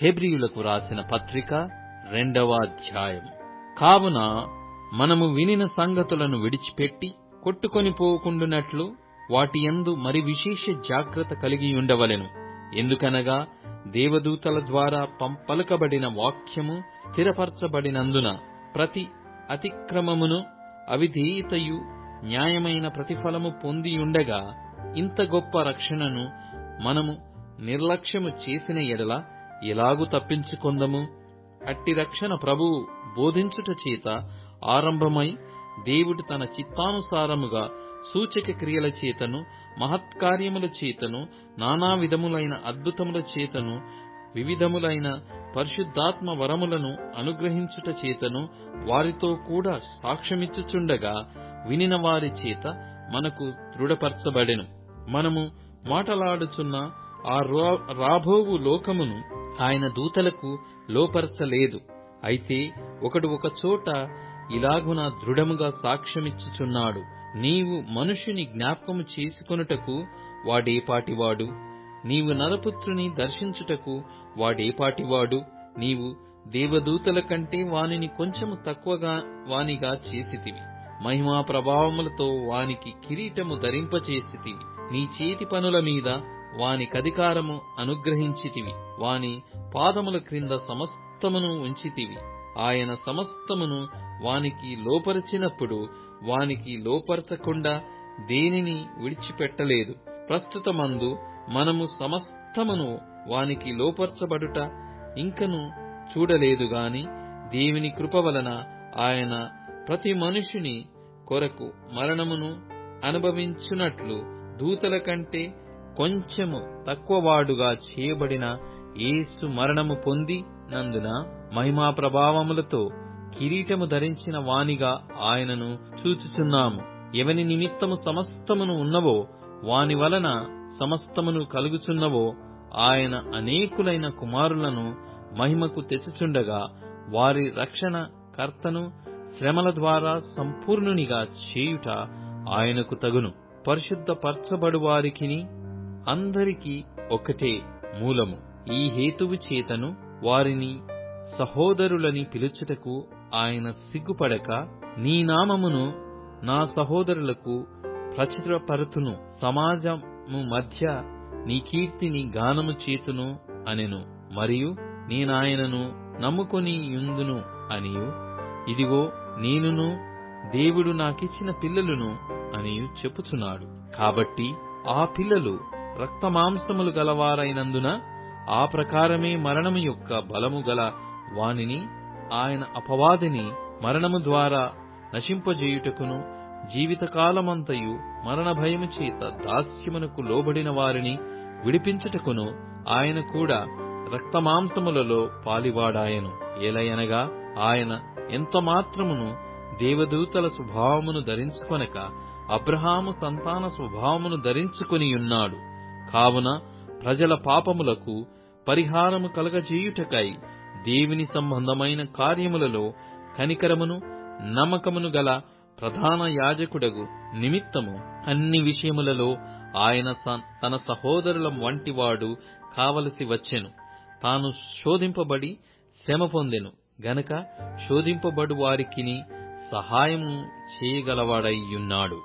హెబ్రీయులకు రాసిన పత్రిక 2వ అధ్యాయం. కావున మనము వినిన సంగతులను విడిచిపెట్టి కొట్టుకొని పోకుండునట్లు వాటి యందు మరి విశేష జాగ్రత్త కలిగియుండవలెను. ఎందుకనగా దేవదూతల ద్వారా పలుకబడిన వాక్యము స్థిరపరచబడినందున ప్రతి అతిక్రమమును అవిధేయతయు న్యాయమైన ప్రతిఫలము పొందియుండగా, ఇంత గొప్ప రక్షణను మనము నిర్లక్ష్యము చేసిన ఎడల ఎలాగు తప్పించుకొందము? అట్టి రక్షణ ప్రభువు బోధించుట చేత ఆరంభమై దేవుడు తన చిత్తానుసారముగా సూచక క్రియల చేతను, మహత్కార్యముల చేతను, నానా విధములైన అద్భుతముల చేతను, వివిధములైన పరిశుద్ధాత్మ వరములను అనుగ్రహించుట చేతను వారితో కూడా సాక్ష్యమిచ్చుచుండగా వినిన వారి చేత మనకు దృఢపరచబడెను. మనము మాటలాడుచున్న ఆ రాబోవు లోకమును ఆయన దూతలకు లోపరచలేదు. అయితే ఒకడు ఒక చోట ఇలాగున దృఢముగా సాక్ష్యమిచ్చుచున్నాడు: నీవు మనుష్యుని జ్ఞాపకము చేసుకొనుటకు వాడేపాటివాడు? నీవు నరపుత్రుని దర్శించుటకు వాడేపాటివాడు? నీవు దేవదూతల కంటే వానిని కొంచెము తక్కువగా వానిగా చేసితివి. మహిమా ప్రభావములతో వానికి కిరీటము ధరింపచేసితివి. నీ చేతి పనుల మీద వానికధికారము అనుగ్రహించితివి. వాని పాదముల క్రింద సమస్తమును ఉంచితివి. ఆయన సమస్తమును వానికి లోపరచినప్పుడు వానికి లోపరచకుండా దేనిని విడిచిపెట్టలేదు. ప్రస్తుతమందు మనము సమస్తమును వానికి లోపరచబడుట ఇంకను చూడలేదు గాని, దేవుని కృప వలన ఆయన ప్రతి మనుషుని కొరకు మరణమును అనుభవించునట్లు దూతల కంటే కొంచెము తక్కువవాడుగా చేయబడిన యేసు మరణము పొంది నందున మహిమా ప్రభావములతో కిరీటము ధరించిన వానిగా ఆయనను చూచుచున్నాము. ఎవని నిమిత్తము సమస్తమును ఉన్నవో, వాని వలన సమస్తమును కలుగుచున్నవో, ఆయన అనేకులైన కుమారులను మహిమకు తెచ్చుచుండగా వారి రక్షణ కర్తను శ్రమల ద్వారా సంపూర్ణునిగా చేయుట ఆయనకు తగును. పరిశుద్ధ పరచబడు వారికిని అందరికీ ఒకటే మూలము. ఈ హేతువు చేతను వారిని సహోదరులని పిలుచుటకు ఆయన సిగ్గుపడక, నీ నామమును నా సహోదరులకు ప్రచురపరుతును, సమాజము మధ్య నీ కీర్తిని గానము చేతును అనెను. మరియు నేనాయనను నమ్ముకొని యుందును అనియు, ఇదిగో నేనును దేవుడు నాకిచ్చిన పిల్లలును అనియు చెప్పుచున్నాడు. కాబట్టి ఆ పిల్లలు రక్తమాంసములు గలవారైనందున ఆ ప్రకారమే మరణము యొక్క బలము గల వానిని ఆయన అపవాదిని మరణము ద్వారా నశింపజేయుటకును, జీవితకాలమంతయు మరణ భయము చేత దాస్యమునకు లోబడిన వారిని విడిపించుటకును ఆయన కూడా రక్తమాంసములలో పాలివాడాయను. ఏలయనగా ఆయన ఎంత మాత్రమును దేవదూతల స్వభావమును ధరించుకొనక అబ్రహాము సంతాన స్వభావమును ధరించుకొనియున్నాడు. కావున ప్రజల పాపములకు పరిహారము కలగజేయుటకై దేవుని సంబంధమైన కార్యములలో కనికరమును నమ్మకమును గల ప్రధాన యాజకుడగు నిమిత్తము అన్ని విషయములలో ఆయన తన సహోదరుల వంటివాడు కావలసి వచ్చెను. తాను శోధింపబడి శ్రమ పొందెను గనక శోధింపబడు వారికిని సహాయము చేయగలవాడైయున్నాడు.